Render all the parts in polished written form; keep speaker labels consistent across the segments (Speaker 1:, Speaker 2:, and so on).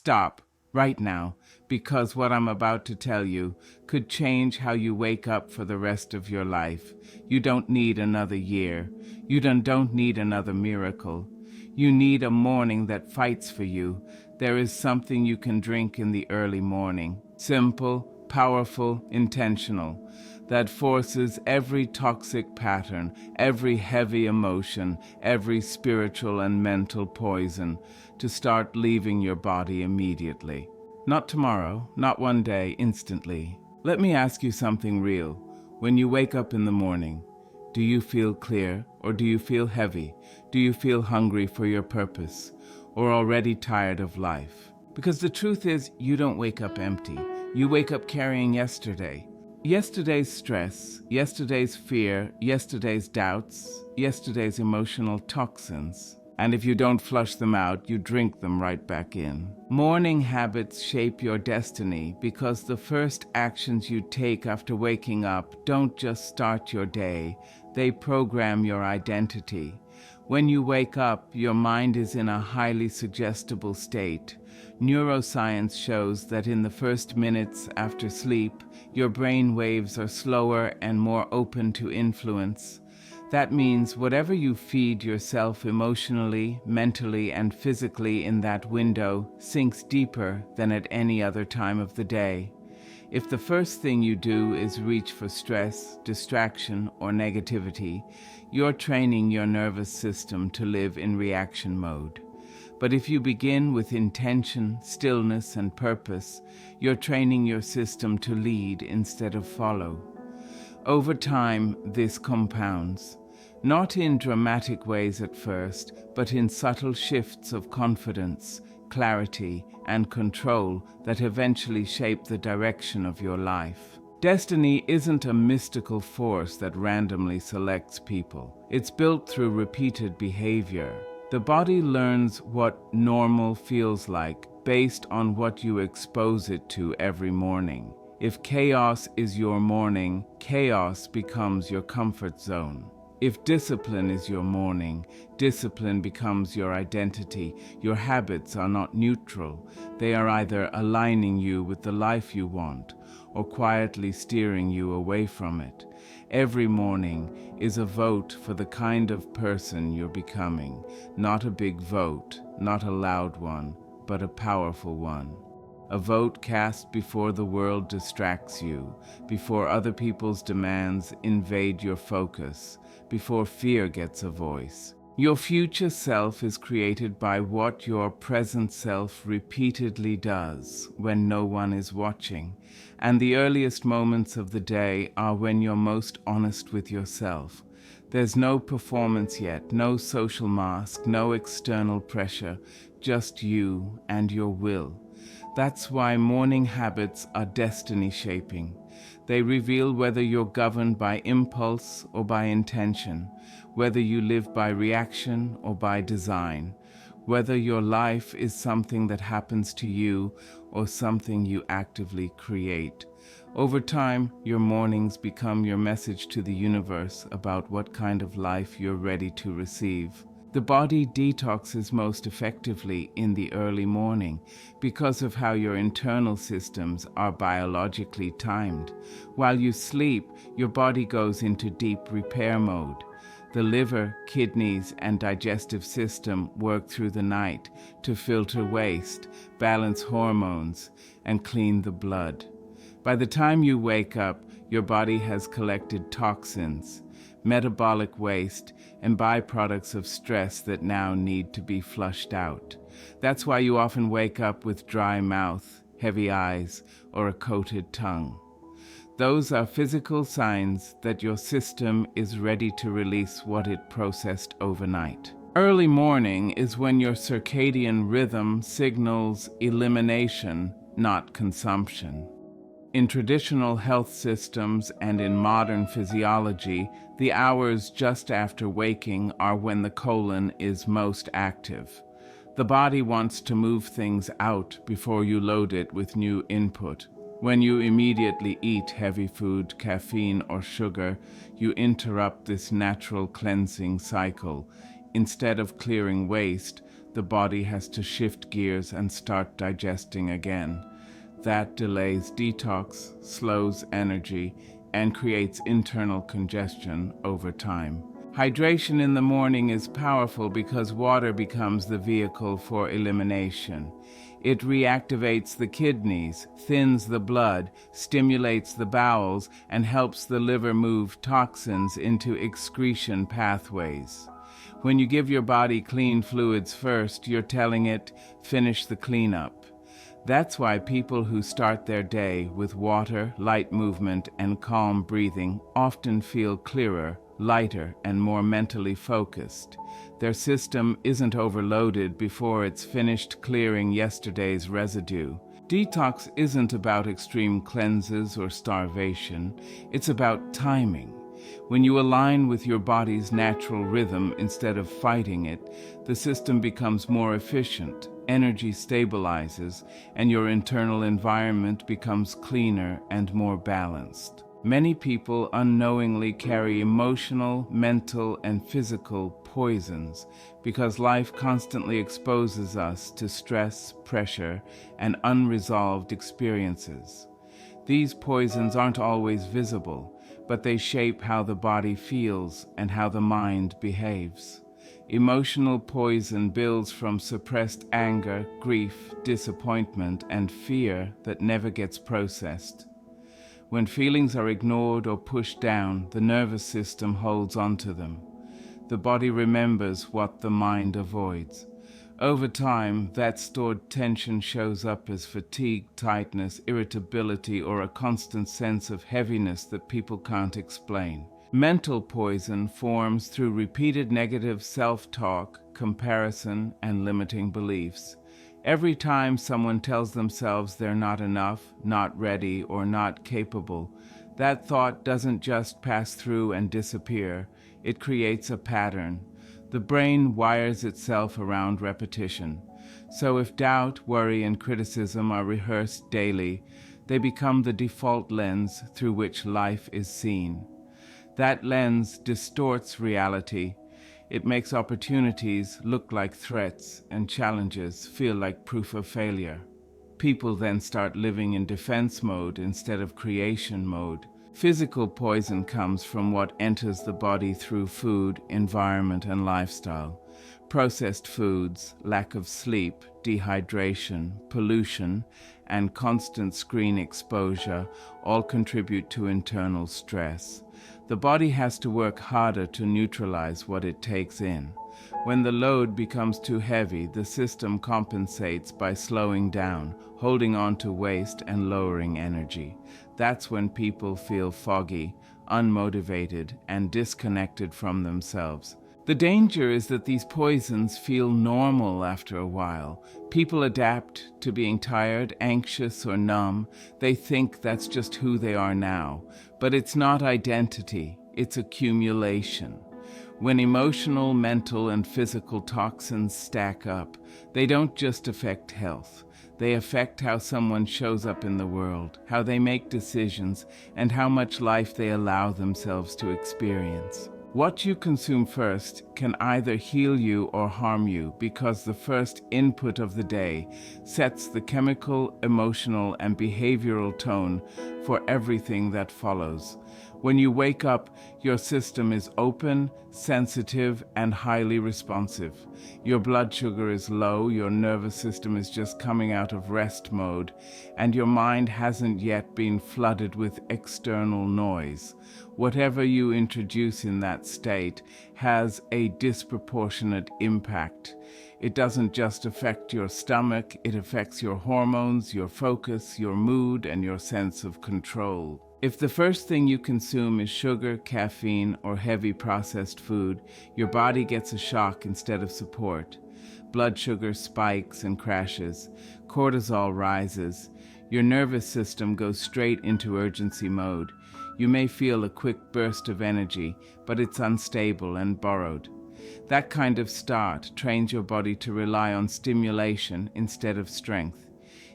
Speaker 1: stop right now, because what I'm about to tell you could change how you wake up for the rest of your life. You don't need another year. You don't need another miracle. You need a morning that fights for you. There is something you can drink in the early morning. Simple, powerful, intentional. That forces every toxic pattern, every heavy emotion, every spiritual and mental poison to start leaving your body immediately. Not tomorrow, not one day, instantly. Let me ask you something real. When you wake up in the morning, do you feel clear or do you feel heavy? Do you feel hungry for your purpose or already tired of life? Because the truth is, you don't wake up empty. You wake up carrying yesterday. Yesterday's stress, yesterday's fear, yesterday's doubts, yesterday's emotional toxins. And if you don't flush them out, you drink them right back in. Morning habits shape your destiny because the first actions you take after waking up don't just start your day, they program your identity. When you wake up, your mind is in a highly suggestible state. Neuroscience shows that in the first minutes after sleep, your brain waves are slower and more open to influence. That means whatever you feed yourself emotionally, mentally, and physically in that window sinks deeper than at any other time of the day. If the first thing you do is reach for stress, distraction, or negativity, you're training your nervous system to live in reaction mode. But if you begin with intention, stillness, and purpose, you're training your system to lead instead of follow. Over time, this compounds, not in dramatic ways at first, but in subtle shifts of confidence, clarity, and control that eventually shape the direction of your life. Destiny isn't a mystical force that randomly selects people. It's built through repeated behavior. The body learns what normal feels like based on what you expose it to every morning. If chaos is your morning, chaos becomes your comfort zone. If discipline is your morning, discipline becomes your identity. Your habits are not neutral. They are either aligning you with the life you want or quietly steering you away from it. Every morning is a vote for the kind of person you're becoming. Not a big vote, not a loud one, but a powerful one. A vote cast before the world distracts you, before other people's demands invade your focus, before fear gets a voice. Your future self is created by what your present self repeatedly does when no one is watching. And the earliest moments of the day are when you're most honest with yourself. There's no performance yet, no social mask, no external pressure, just you and your will. That's why morning habits are destiny shaping. They reveal whether you're governed by impulse or by intention, whether you live by reaction or by design, whether your life is something that happens to you or something you actively create. Over time, your mornings become your message to the universe about what kind of life you're ready to receive. The body detoxes most effectively in the early morning because of how your internal systems are biologically timed. While you sleep, your body goes into deep repair mode. The liver, kidneys, and digestive system work through the night to filter waste, balance hormones, and clean the blood. By the time you wake up, your body has collected toxins, metabolic waste, and byproducts of stress that now need to be flushed out. That's why you often wake up with dry mouth, heavy eyes, or a coated tongue. Those are physical signs that your system is ready to release what it processed overnight. Early morning is when your circadian rhythm signals elimination, not consumption. In traditional health systems and in modern physiology, the hours just after waking are when the colon is most active. The body wants to move things out before you load it with new input. When you immediately eat heavy food, caffeine, or sugar, you interrupt this natural cleansing cycle. Instead of clearing waste, the body has to shift gears and start digesting again. That delays detox, slows energy, and creates internal congestion over time. Hydration in the morning is powerful because water becomes the vehicle for elimination. It reactivates the kidneys, thins the blood, stimulates the bowels, and helps the liver move toxins into excretion pathways. When you give your body clean fluids first, you're telling it, finish the cleanup. That's why people who start their day with water, light movement, and calm breathing often feel clearer, lighter, and more mentally focused. Their system isn't overloaded before it's finished clearing yesterday's residue. Detox isn't about extreme cleanses or starvation. It's about timing. When you align with your body's natural rhythm instead of fighting it, the system becomes more efficient, energy stabilizes, and your internal environment becomes cleaner and more balanced. Many people unknowingly carry emotional, mental, and physical poisons because life constantly exposes us to stress, pressure, and unresolved experiences. These poisons aren't always visible, but they shape how the body feels and how the mind behaves. Emotional poison builds from suppressed anger, grief, disappointment, and fear that never gets processed. When feelings are ignored or pushed down, the nervous system holds onto them. The body remembers what the mind avoids. Over time, that stored tension shows up as fatigue, tightness, irritability, or a constant sense of heaviness that people can't explain. Mental poison forms through repeated negative self-talk, comparison, and limiting beliefs. Every time someone tells themselves they're not enough, not ready, or not capable, that thought doesn't just pass through and disappear. It creates a pattern. The brain wires itself around repetition. So if doubt, worry, and criticism are rehearsed daily, they become the default lens through which life is seen. That lens distorts reality. It makes opportunities look like threats and challenges feel like proof of failure. People then start living in defense mode instead of creation mode. Physical poison comes from what enters the body through food, environment, and lifestyle. Processed foods, lack of sleep, dehydration, pollution, and constant screen exposure all contribute to internal stress. The body has to work harder to neutralize what it takes in. When the load becomes too heavy, the system compensates by slowing down, holding on to waste, and lowering energy. That's when people feel foggy, unmotivated, and disconnected from themselves. The danger is that these poisons feel normal after a while. People adapt to being tired, anxious, or numb. They think that's just who they are now. But it's not identity, it's accumulation. When emotional, mental, and physical toxins stack up, they don't just affect health. They affect how someone shows up in the world, how they make decisions, and how much life they allow themselves to experience. What you consume first can either heal you or harm you because the first input of the day sets the chemical, emotional, and behavioral tone for everything that follows. When you wake up, your system is open, sensitive, and highly responsive. Your blood sugar is low, your nervous system is just coming out of rest mode, and your mind hasn't yet been flooded with external noise. Whatever you introduce in that state has a disproportionate impact. It doesn't just affect your stomach, it affects your hormones, your focus, your mood, and your sense of control. If the first thing you consume is sugar, caffeine, or heavy processed food, your body gets a shock instead of support. Blood sugar spikes and crashes. Cortisol rises. Your nervous system goes straight into urgency mode. You may feel a quick burst of energy, but it's unstable and borrowed. That kind of start trains your body to rely on stimulation instead of strength.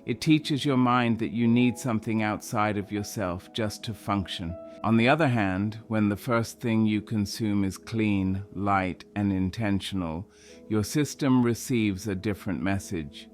Speaker 1: It teaches your mind that you need something outside of yourself just to function. On the other hand, when the first thing you consume is clean, light, and intentional, your system receives a different message.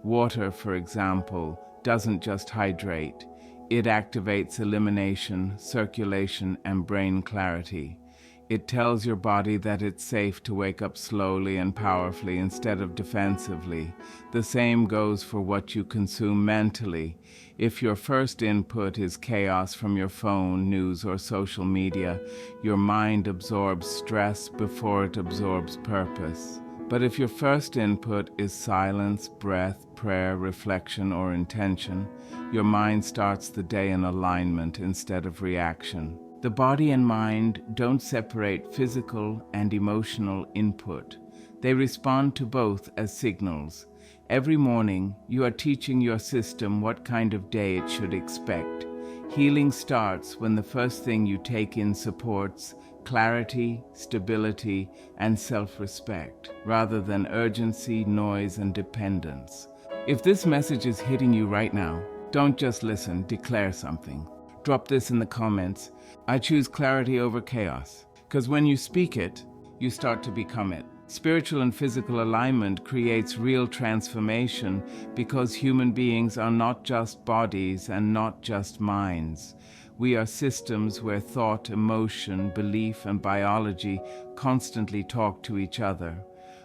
Speaker 1: Water, for example, doesn't just hydrate. It activates elimination, circulation, and brain clarity. It tells your body that it's safe to wake up slowly and powerfully instead of defensively. The same goes for what you consume mentally. If your first input is chaos from your phone, news, or social media, your mind absorbs stress before it absorbs purpose. But if your first input is silence, breath, prayer, reflection, or intention, your mind starts the day in alignment instead of reaction. The body and mind don't separate physical and emotional input. They respond to both as signals. Every morning, you are teaching your system what kind of day it should expect. Healing starts when the first thing you take in supports clarity, stability, and self-respect, rather than urgency, noise, and dependence. If this message is hitting you right now, don't just listen, declare something. Drop this in the comments. I choose clarity over chaos, because when you speak it, you start to become it. Spiritual and physical alignment creates real transformation because human beings are not just bodies and not just minds. We are systems where thought, emotion, belief, and biology constantly talk to each other.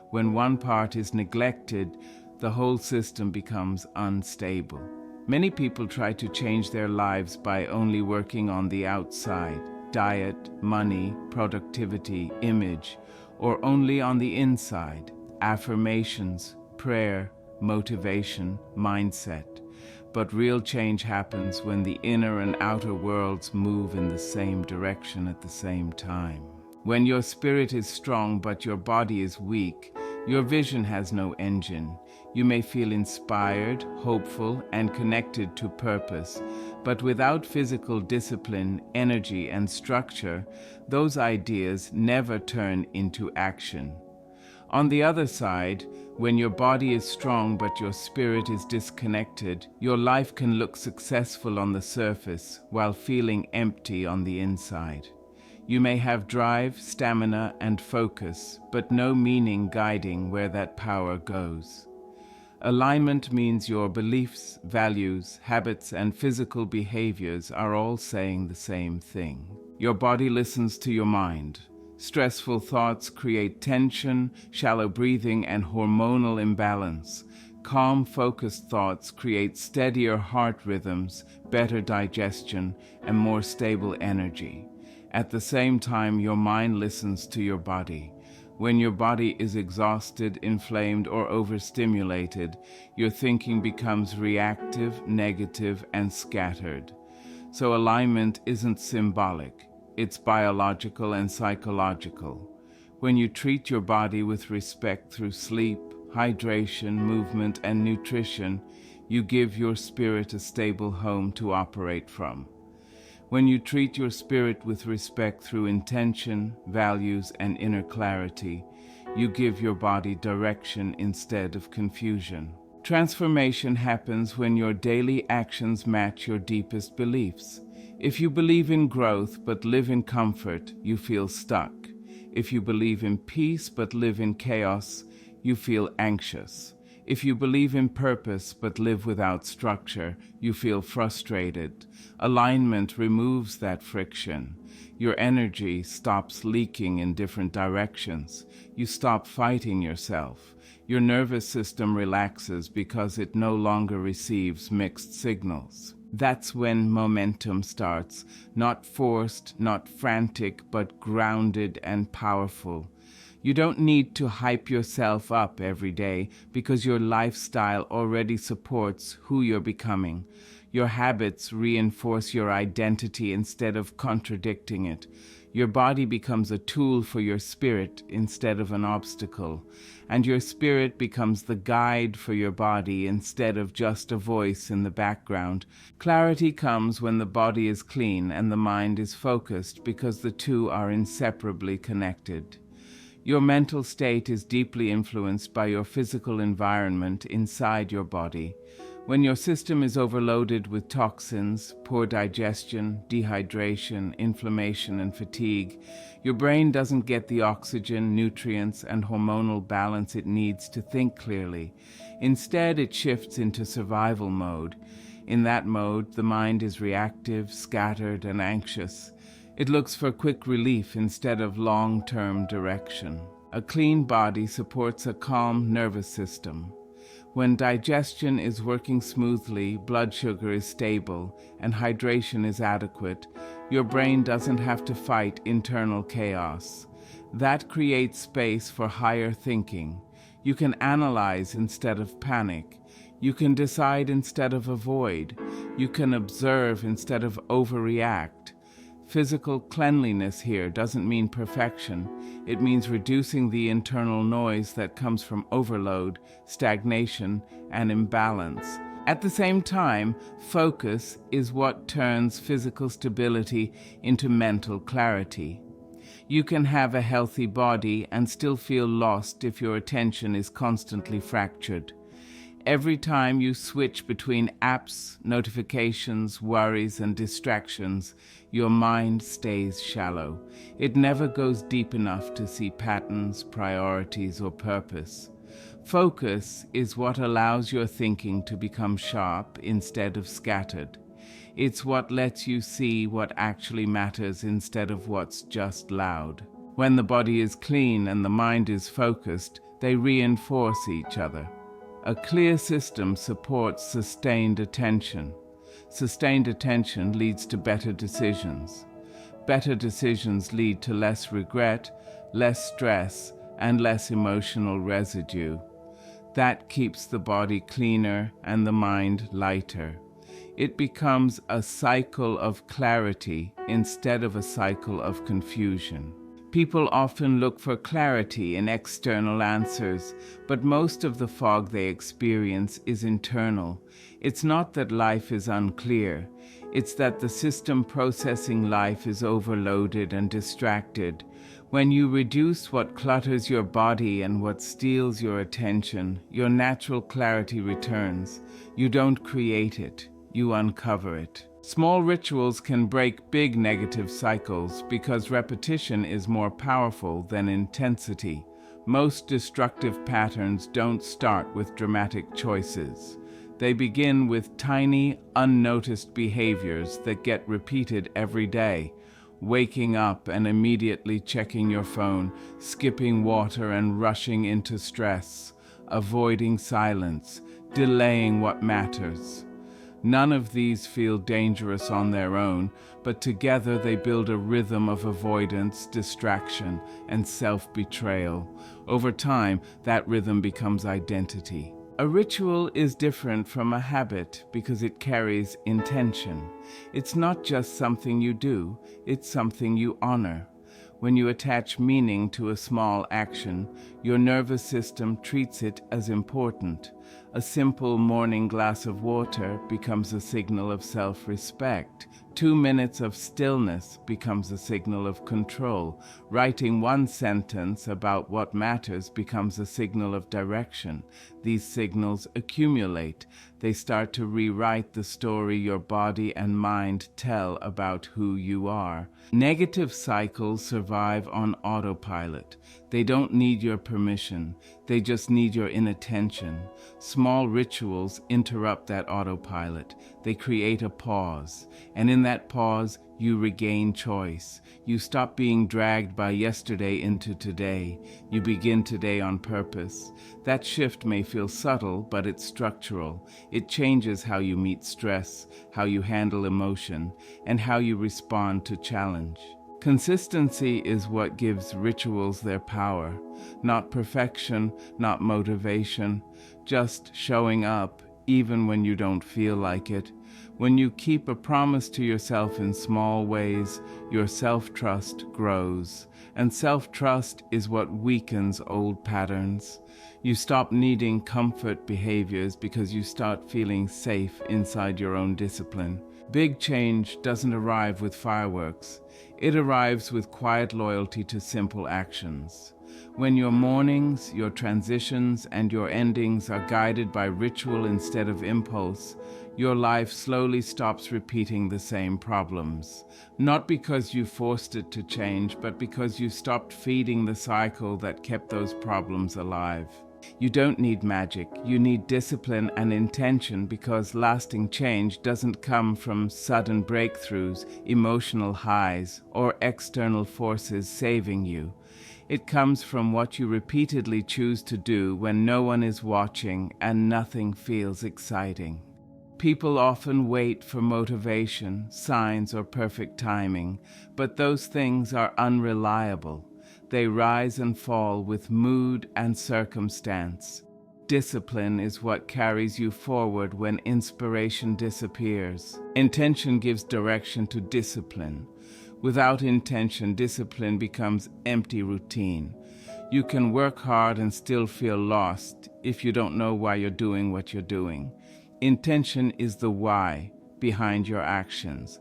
Speaker 1: When one part is neglected, the whole system becomes unstable. Many people try to change their lives by only working on the outside, diet, money, productivity, image, or only on the inside, affirmations, prayer, motivation, mindset. But real change happens when the inner and outer worlds move in the same direction at the same time. When your spirit is strong but your body is weak, your vision has no engine. You may feel inspired, hopeful, and connected to purpose, but without physical discipline, energy, and structure, those ideas never turn into action. On the other side, when your body is strong but your spirit is disconnected, your life can look successful on the surface while feeling empty on the inside. You may have drive, stamina, and focus, but no meaning guiding where that power goes. Alignment means your beliefs, values, habits, and physical behaviors are all saying the same thing. Your body listens to your mind. Stressful thoughts create tension, shallow breathing, and hormonal imbalance. Calm, focused thoughts create steadier heart rhythms, better digestion, and more stable energy. At the same time, your mind listens to your body. When your body is exhausted, inflamed, or overstimulated, your thinking becomes reactive, negative, and scattered. So alignment isn't symbolic, it's biological and psychological. When you treat your body with respect through sleep, hydration, movement, and nutrition, you give your spirit a stable home to operate from. When you treat your spirit with respect through intention, values, and inner clarity, you give your body direction instead of confusion. Transformation happens when your daily actions match your deepest beliefs. If you believe in growth but live in comfort, you feel stuck. If you believe in peace but live in chaos, you feel anxious. If you believe in purpose but live without structure, you feel frustrated. Alignment removes that friction. Your energy stops leaking in different directions. You stop fighting yourself. Your nervous system relaxes because it no longer receives mixed signals. That's when momentum starts, not forced, not frantic, but grounded and powerful. You don't need to hype yourself up every day because your lifestyle already supports who you're becoming. Your habits reinforce your identity instead of contradicting it. Your body becomes a tool for your spirit instead of an obstacle, and your spirit becomes the guide for your body instead of just a voice in the background. Clarity comes when the body is clean and the mind is focused because the two are inseparably connected. Your mental state is deeply influenced by your physical environment inside your body. When your system is overloaded with toxins, poor digestion, dehydration, inflammation, and fatigue, your brain doesn't get the oxygen, nutrients, and hormonal balance it needs to think clearly. Instead, it shifts into survival mode. In that mode, the mind is reactive, scattered, and anxious. It looks for quick relief instead of long-term direction. A clean body supports a calm nervous system. When digestion is working smoothly, blood sugar is stable, and hydration is adequate, your brain doesn't have to fight internal chaos. That creates space for higher thinking. You can analyze instead of panic. You can decide instead of avoid. You can observe instead of overreact. Physical cleanliness here doesn't mean perfection. It means reducing the internal noise that comes from overload, stagnation, and imbalance. At the same time, focus is what turns physical stability into mental clarity. You can have a healthy body and still feel lost if your attention is constantly fractured. Every time you switch between apps, notifications, worries, and distractions, your mind stays shallow. It never goes deep enough to see patterns, priorities, or purpose. Focus is what allows your thinking to become sharp instead of scattered. It's what lets you see what actually matters instead of what's just loud. When the body is clean and the mind is focused, they reinforce each other. A clear system supports sustained attention. Sustained attention leads to better decisions. Better decisions lead to less regret, less stress, and less emotional residue. That keeps the body cleaner and the mind lighter. It becomes a cycle of clarity instead of a cycle of confusion. People often look for clarity in external answers, but most of the fog they experience is internal. It's not that life is unclear. It's that the system processing life is overloaded and distracted. When you reduce what clutters your body and what steals your attention, your natural clarity returns. You don't create it, you uncover it. Small rituals can break big negative cycles because repetition is more powerful than intensity. Most destructive patterns don't start with dramatic choices. They begin with tiny, unnoticed behaviors that get repeated every day. Waking up and immediately checking your phone, skipping water and rushing into stress, avoiding silence, delaying what matters. None of these feel dangerous on their own, but together they build a rhythm of avoidance, distraction, and self-betrayal. Over time, that rhythm becomes identity. A ritual is different from a habit because it carries intention. It's not just something you do, it's something you honor. When you attach meaning to a small action, your nervous system treats it as important. A simple morning glass of water becomes a signal of self-respect. 2 minutes of stillness becomes a signal of control. Writing one sentence about what matters becomes a signal of direction. These signals accumulate. They start to rewrite the story your body and mind tell about who you are. Negative cycles survive on autopilot. They don't need your permission. They just need your inattention. Small rituals interrupt that autopilot. They create a pause. And in that pause, you regain choice. You stop being dragged by yesterday into today. You begin today on purpose. That shift may feel subtle, but it's structural. It changes how you meet stress, how you handle emotion, and how you respond to challenge. Consistency is what gives rituals their power. Not perfection, not motivation, just showing up even when you don't feel like it. When you keep a promise to yourself in small ways, your self-trust grows. And self-trust is what weakens old patterns. You stop needing comfort behaviors because you start feeling safe inside your own discipline. Big change doesn't arrive with fireworks. It arrives with quiet loyalty to simple actions. When your mornings, your transitions, and your endings are guided by ritual instead of impulse, your life slowly stops repeating the same problems. Not because you forced it to change, but because you stopped feeding the cycle that kept those problems alive. You don't need magic, you need discipline and intention, because lasting change doesn't come from sudden breakthroughs, emotional highs, or external forces saving you. It comes from what you repeatedly choose to do when no one is watching and nothing feels exciting. People often wait for motivation, signs, or perfect timing, but those things are unreliable. They rise and fall with mood and circumstance. Discipline is what carries you forward when inspiration disappears. Intention gives direction to discipline. Without intention, discipline becomes empty routine. You can work hard and still feel lost if you don't know why you're doing what you're doing. Intention is the why behind your actions.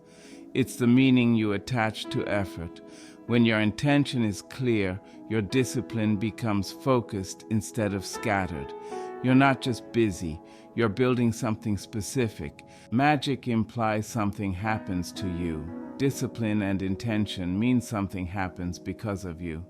Speaker 1: It's the meaning you attach to effort. When your intention is clear, your discipline becomes focused instead of scattered. You're not just busy, you're building something specific. Magic implies something happens to you. Discipline and intention mean something happens because of you.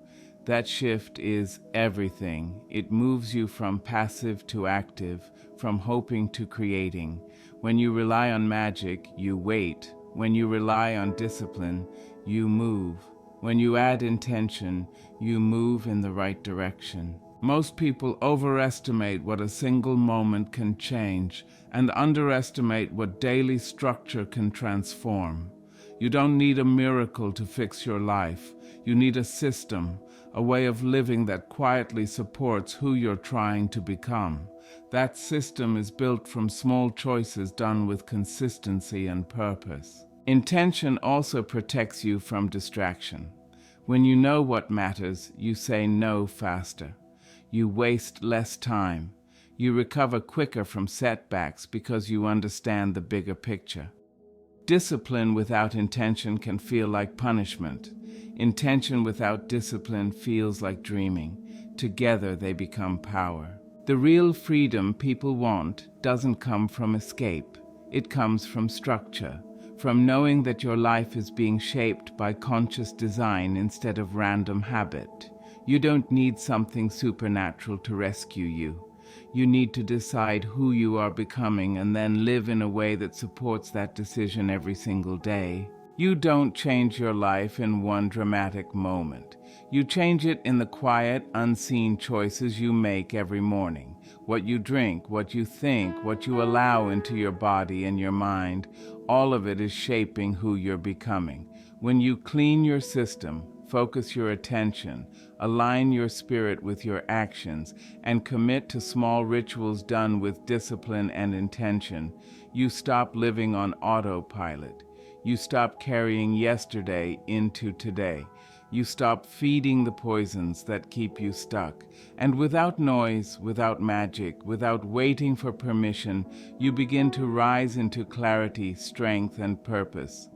Speaker 1: That shift is everything. It moves you from passive to active, from hoping to creating. When you rely on magic, you wait. When you rely on discipline, you move. When you add intention, you move in the right direction. Most people overestimate what a single moment can change and underestimate what daily structure can transform. You don't need a miracle to fix your life. You need a system, a way of living that quietly supports who you're trying to become. That system is built from small choices done with consistency and purpose. Intention also protects you from distraction. When you know what matters, you say no faster. You waste less time. You recover quicker from setbacks because you understand the bigger picture. Discipline without intention can feel like punishment. Intention without discipline feels like dreaming. Together they become power. The real freedom people want doesn't come from escape. It comes from structure, from knowing that your life is being shaped by conscious design instead of random habit. You don't need something supernatural to rescue you. You need to decide who you are becoming and then live in a way that supports that decision every single day. You don't change your life in one dramatic moment. You change it in the quiet, unseen choices you make every morning. What you drink, what you think, what you allow into your body and your mind, all of it is shaping who you're becoming. When you clean your system, focus your attention, align your spirit with your actions, and commit to small rituals done with discipline and intention, you stop living on autopilot. You stop carrying yesterday into today. You stop feeding the poisons that keep you stuck. And without noise, without magic, without waiting for permission, you begin to rise into clarity, strength, and purpose.